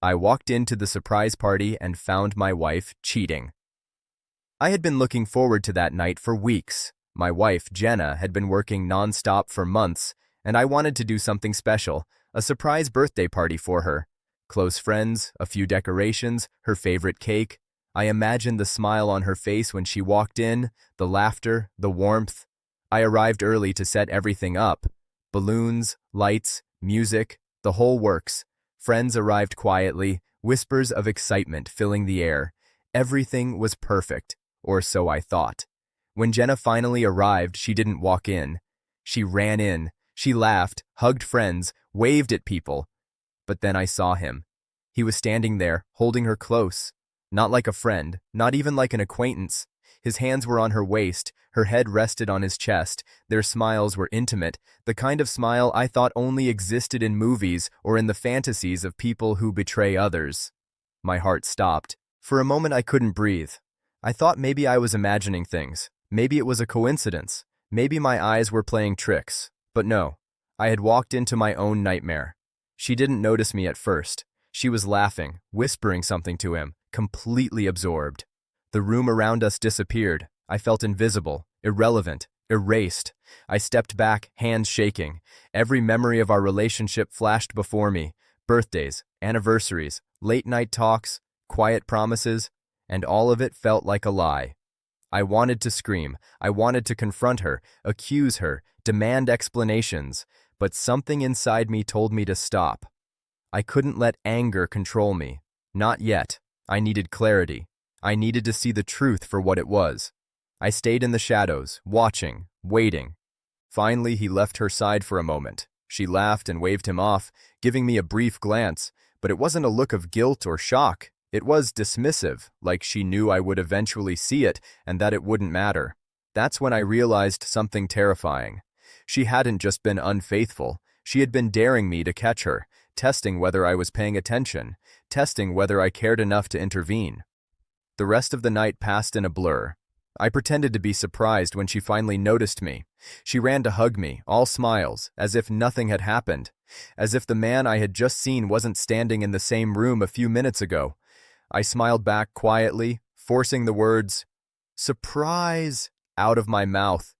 I walked into the surprise party and found my wife cheating. I had been looking forward to that night for weeks. My wife, Jenna, had been working non-stop for months, and I wanted to do something special, a surprise birthday party for her. Close friends, a few decorations, her favorite cake. I imagined the smile on her face when she walked in, the laughter, the warmth. I arrived early to set everything up. Balloons, lights, music, the whole works. Friends arrived quietly, whispers of excitement filling the air. Everything was perfect, or so I thought. When Jenna finally arrived, she didn't walk in. She ran in. She laughed, hugged friends, waved at people. But then I saw him. He was standing there, holding her close. Not like a friend, not even like an acquaintance. His hands were on her waist, her head rested on his chest. Their smiles were intimate, the kind of smile I thought only existed in movies or in the fantasies of people who betray others. My heart stopped. For a moment I couldn't breathe. I thought maybe I was imagining things. Maybe it was a coincidence. Maybe my eyes were playing tricks. But no, I had walked into my own nightmare. She didn't notice me at first. She was laughing, whispering something to him, completely absorbed. The room around us disappeared. I felt invisible, irrelevant, erased. I stepped back, hands shaking. Every memory of our relationship flashed before me. Birthdays, anniversaries, late-night talks, quiet promises, and all of it felt like a lie. I wanted to scream. I wanted to confront her, accuse her, demand explanations, but something inside me told me to stop. I couldn't let anger control me. Not yet. I needed clarity. I needed to see the truth for what it was. I stayed in the shadows, watching, waiting. Finally, he left her side for a moment. She laughed and waved him off, giving me a brief glance, but it wasn't a look of guilt or shock. It was dismissive, like she knew I would eventually see it and that it wouldn't matter. That's when I realized something terrifying. She hadn't just been unfaithful. She had been daring me to catch her, testing whether I was paying attention, testing whether I cared enough to intervene. The rest of the night passed in a blur. I pretended to be surprised when she finally noticed me. She ran to hug me, all smiles, as if nothing had happened, as if the man I had just seen wasn't standing in the same room a few minutes ago. I smiled back quietly, forcing the words, "Surprise," out of my mouth.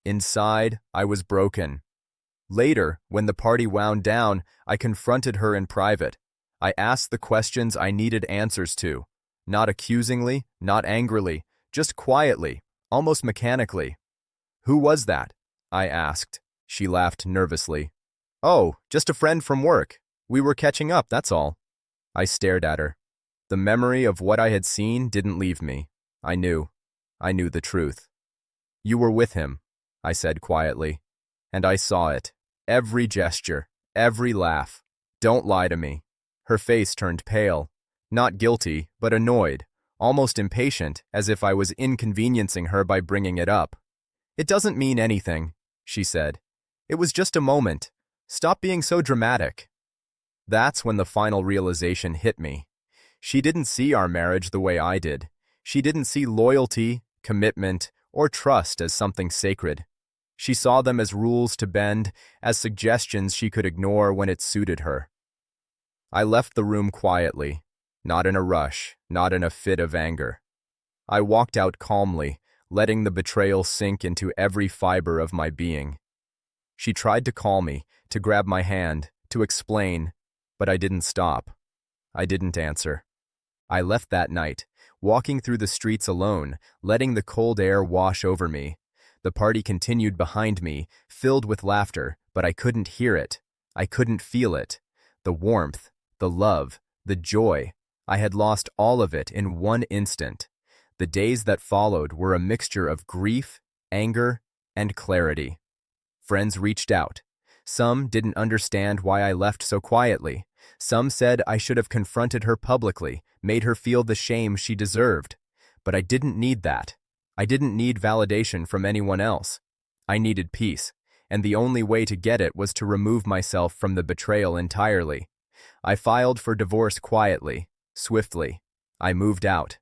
Inside, I was broken. Later, when the party wound down, I confronted her in private. I asked the questions I needed answers to. Not accusingly, not angrily, just quietly, almost mechanically. "Who was that?" I asked. She laughed nervously. "Oh, just a friend from work. We were catching up, that's all." I stared at her. The memory of what I had seen didn't leave me. I knew the truth. "You were with him," I said quietly. "And I saw it. Every gesture, every laugh. Don't lie to me." Her face turned pale. Not guilty, but annoyed, almost impatient, as if I was inconveniencing her by bringing it up. "It doesn't mean anything," she said. "It was just a moment. Stop being so dramatic." That's when the final realization hit me. She didn't see our marriage the way I did. She didn't see loyalty, commitment, or trust as something sacred. She saw them as rules to bend, as suggestions she could ignore when it suited her. I left the room quietly, not in a rush, not in a fit of anger. I walked out calmly, letting the betrayal sink into every fiber of my being. She tried to call me, to grab my hand, to explain, but I didn't stop. I didn't answer. I left that night, walking through the streets alone, letting the cold air wash over me. The party continued behind me, filled with laughter, but I couldn't hear it. I couldn't feel it. The warmth, the love, the joy. I had lost all of it in one instant. The days that followed were a mixture of grief, anger, and clarity. Friends reached out. Some didn't understand why I left so quietly. Some said I should have confronted her publicly, made her feel the shame she deserved. But I didn't need that. I didn't need validation from anyone else. I needed peace, and the only way to get it was to remove myself from the betrayal entirely. I filed for divorce quietly, swiftly. I moved out.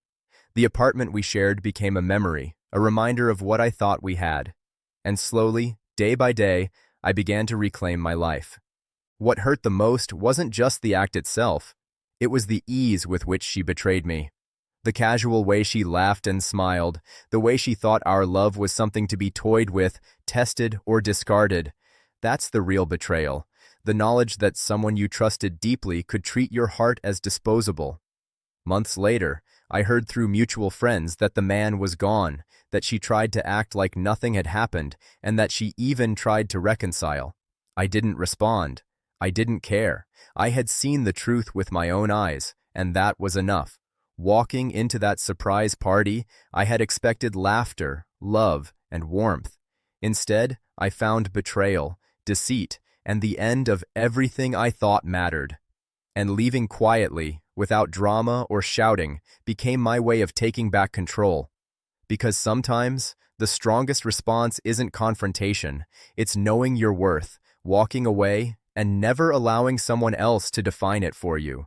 The apartment we shared became a memory, a reminder of what I thought we had. And slowly, day by day, I began to reclaim my life. What hurt the most wasn't just the act itself. It was the ease with which she betrayed me. The casual way she laughed and smiled, the way she thought our love was something to be toyed with, tested, or discarded. That's the real betrayal. The knowledge that someone you trusted deeply could treat your heart as disposable. Months later, I heard through mutual friends that the man was gone, that she tried to act like nothing had happened, and that she even tried to reconcile. I didn't respond. I didn't care. I had seen the truth with my own eyes, and that was enough. Walking into that surprise party, I had expected laughter, love, and warmth. Instead, I found betrayal, deceit, and the end of everything I thought mattered. And leaving quietly, without drama or shouting, became my way of taking back control. Because sometimes, the strongest response isn't confrontation, it's knowing your worth, walking away, and never allowing someone else to define it for you.